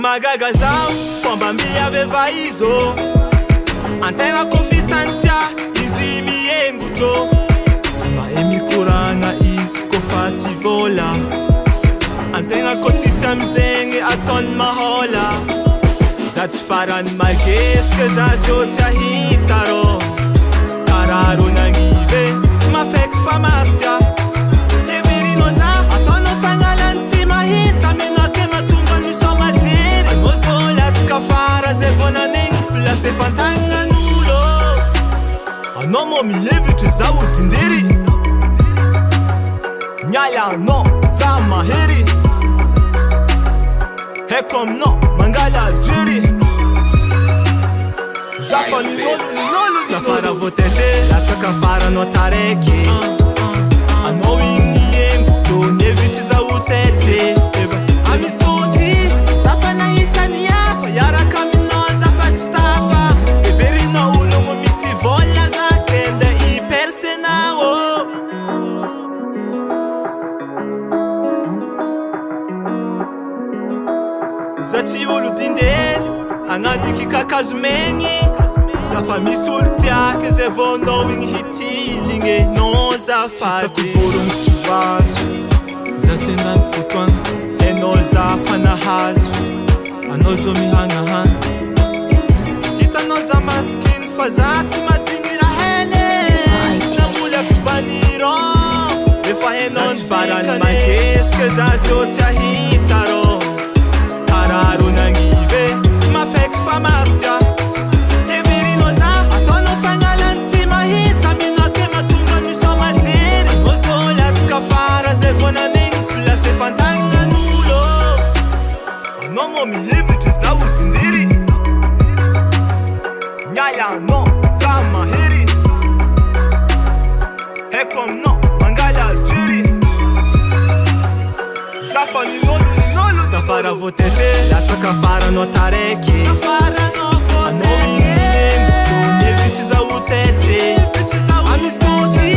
Magaga zao fomba miaveva izo antegna konfitantia izy miengo tro tsy mahay mikoragna izy kofa tsy vola antegna ko tsisy amizegny ataony mahola za tsy farany magesika za zio tsy ahita rô karaha rô nagnive mafaiky fa martia heverino za ataonao fagnalany tsy mahita minoake matonga misoma jery anao zô latsika fara zay vao nanegny place fantagnan'olo anao mo mihevitry za odindery miala anao za mahery haiko aminao mangala jery za fa ninolo tafara voatendre latsaka faranao taraiky anao igny engo to nihevitry za hotetry amisody za fa nahitany hafa iaraka aminao za fa tsy tafa everinao ologno misy vola za kenda ipersenao za tsy olo dindery agnaniky kakazo megny za fa misy olo tiaky zay vao anao igny hitiligny non za fady vologno tsy azo za tsy endany fotoagna hainao za fa nahazo anao zao mihagnahana hitanao za maskiny fa za tsy madigny raha hely tsy namolako vaniron efa hainao ny farany magesika za zio tsy ahita rô karaha rô nagnive mafaiky fa martia heverino za ataonao fagnalany tsy mahita minoake matonga misoma jery anao zô latsika fara zay vao nanegny place fantagnan'olo anao mo mihevitry za odindery miala anao za mahery haiko aminao mangala jery za fa ninolo tafara voatendre latsaka faranao taraiky anao igny engo to nihevitry za hotetry amisody